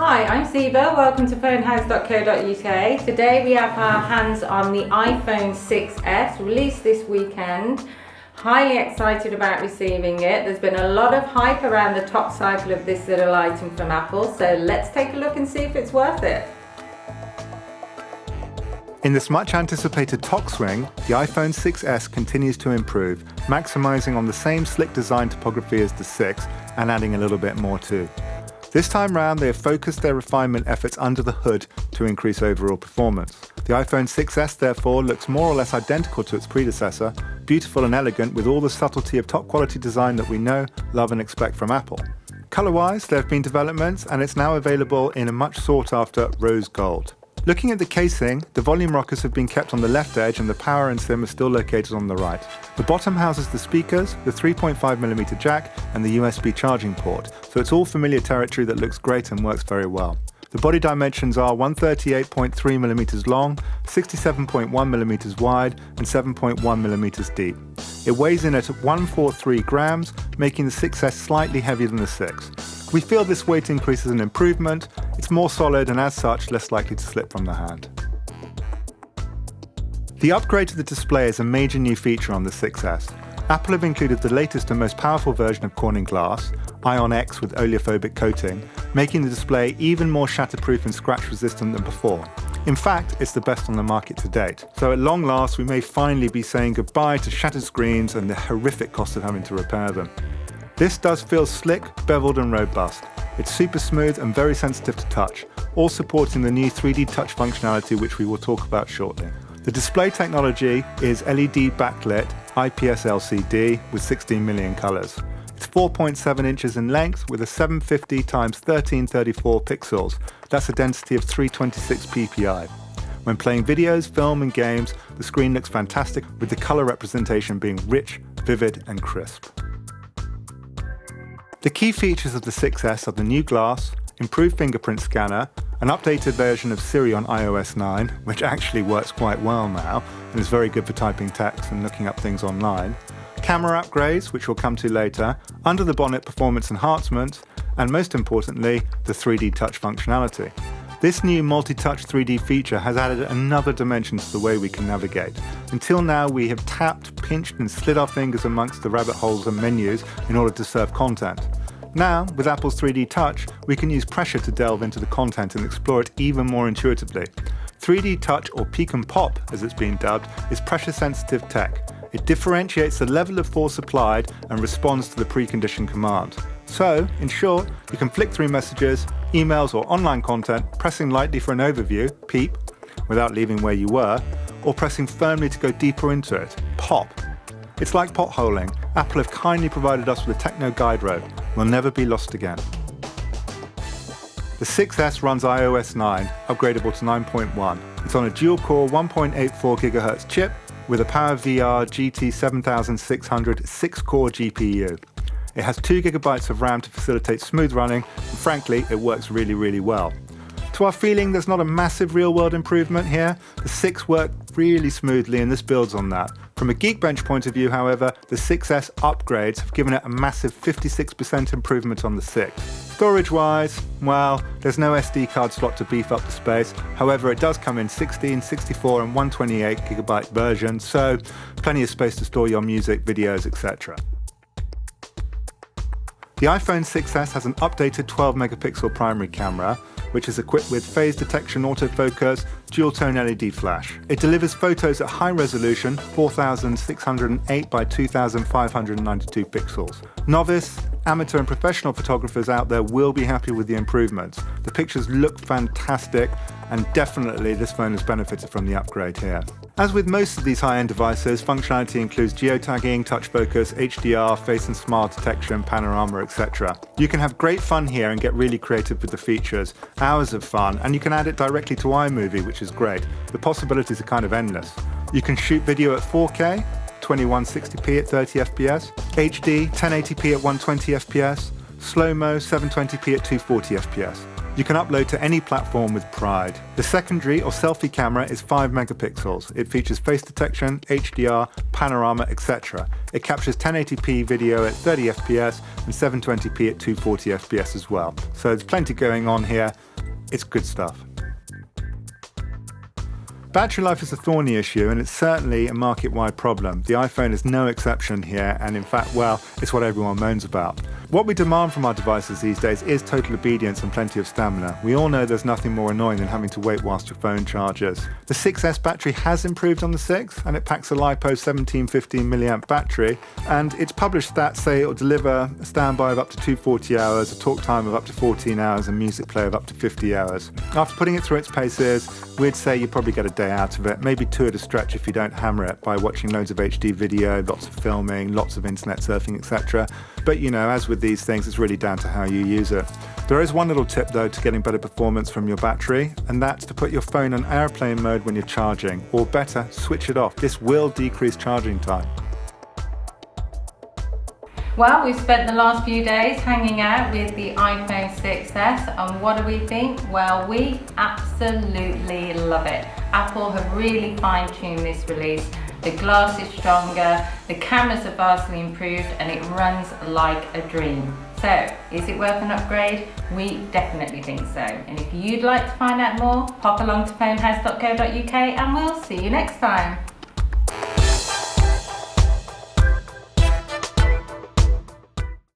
Hi, I'm Siva. Welcome to Fonehouse.co.uk. Today we have our hands on the iPhone 6s, released this weekend. Highly excited about receiving it. There's been a lot of hype around the top cycle of this little item from Apple, so let's take a look and see if it's worth it. In this much anticipated top swing, the iPhone 6s continues to improve, maximizing on the same slick design topography as the 6 and adding a little bit more too. This time round, they have focused their refinement efforts under the hood to increase overall performance. The iPhone 6s therefore looks more or less identical to its predecessor, beautiful and elegant with all the subtlety of top quality design that we know, love and expect from Apple. Colour-wise, there have been developments and it's now available in a much sought after rose gold. Looking at the casing, the volume rockers have been kept on the left edge and the power and SIM are still located on the right. The bottom houses the speakers, the 3.5mm jack and the USB charging port, so it's all familiar territory that looks great and works very well. The body dimensions are 138.3mm long, 67.1mm wide and 7.1mm deep. It weighs in at 143 grams, making the 6S slightly heavier than the 6. We feel this weight increase is an improvement, it's more solid and as such less likely to slip from the hand. The upgrade to the display is a major new feature on the 6S. Apple have included the latest and most powerful version of Corning glass, Ion X with oleophobic coating, making the display even more shatterproof and scratch resistant than before. In fact, it's the best on the market to date. So at long last, we may finally be saying goodbye to shattered screens and the horrific cost of having to repair them. This does feel slick, beveled and robust. It's super smooth and very sensitive to touch, all supporting the new 3D touch functionality which we will talk about shortly. The display technology is LED backlit IPS LCD with 16 million colours. It's 4.7 inches in length with a 750 x 1334 pixels. That's a density of 326 ppi. When playing videos, film and games, the screen looks fantastic with the colour representation being rich, vivid and crisp. The key features of the 6S are the new glass, improved fingerprint scanner, an updated version of Siri on iOS 9, which actually works quite well now and is very good for typing text and looking up things online, camera upgrades, which we'll come to later, under the bonnet performance enhancement, and most importantly, the 3D touch functionality. This new multi-touch 3D feature has added another dimension to the way we can navigate. Until now, we have tapped, pinched and slid our fingers amongst the rabbit holes and menus in order to serve content. Now, with Apple's 3D Touch, we can use pressure to delve into the content and explore it even more intuitively. 3D Touch, or Peek and Pop as it's been dubbed, is pressure-sensitive tech. It differentiates the level of force applied and responds to the preconditioned command. So, in short, you can flick through messages, emails or online content, pressing lightly for an overview, peep, without leaving where you were, or pressing firmly to go deeper into it, pop. It's like potholing. Apple have kindly provided us with a techno guide road. We'll never be lost again. The 6S runs iOS 9, upgradable to 9.1. It's on a dual-core 1.84 GHz chip with a PowerVR GT7600 6-core GPU. It has 2 GB of RAM to facilitate smooth running, and frankly, it works really, really well. To our feeling, there's not a massive real-world improvement here. The 6 worked really smoothly and this builds on that. From a Geekbench point of view, however, the 6S upgrades have given it a massive 56% improvement on the 6. Storage-wise, well, there's no SD card slot to beef up the space. However, it does come in 16, 64 and 128 GB versions, so plenty of space to store your music, videos, etc. The iPhone 6s has an updated 12-megapixel primary camera, which is equipped with phase detection autofocus, dual-tone LED flash. It delivers photos at high resolution, 4608 by 2592 pixels. Novice, amateur and professional photographers out there will be happy with the improvements. The pictures look fantastic, and definitely this phone has benefited from the upgrade here. As with most of these high-end devices, functionality includes geotagging, touch focus, HDR, face and smile detection, panorama, etc. You can have great fun here and get really creative with the features, hours of fun, and you can add it directly to iMovie, which is great. The possibilities are kind of endless. You can shoot video at 4K, 2160p at 30 FPS, HD, 1080p at 120 FPS, slow-mo, 720p at 240 FPS. You can upload to any platform with pride. The secondary or selfie camera is 5 megapixels. It features face detection, HDR, panorama, etc. It captures 1080p video at 30 FPS and 720p at 240 FPS as well. So there's plenty going on here. It's good stuff. Battery life is a thorny issue, and it's certainly a market-wide problem. The iPhone is no exception here, and in fact, well, it's what everyone moans about. What we demand from our devices these days is total obedience and plenty of stamina. We all know there's nothing more annoying than having to wait whilst your phone charges. The 6S battery has improved on the 6, and it packs a LiPo 1715 milliamp battery, and its published stats say it'll deliver a standby of up to 240 hours, a talk time of up to 14 hours, and music play of up to 50 hours. After putting it through its paces, we'd say you probably get a day out of it, maybe 2 at a stretch if you don't hammer it by watching loads of HD video, lots of filming, lots of internet surfing, etc. But you know, as with these things, it's really down to how you use it. There is one little tip though to getting better performance from your battery, and that's to put your phone on airplane mode when you're charging, or better, switch it off. This will decrease charging time. Well, we've spent the last few days hanging out with the iPhone 6S, and what do we think? Well, we absolutely love it. Apple have really fine-tuned this release. The glass is stronger, the cameras are vastly improved, and it runs like a dream. So, is it worth an upgrade? We definitely think so. And if you'd like to find out more, pop along to fonehouse.co.uk and we'll see you next time.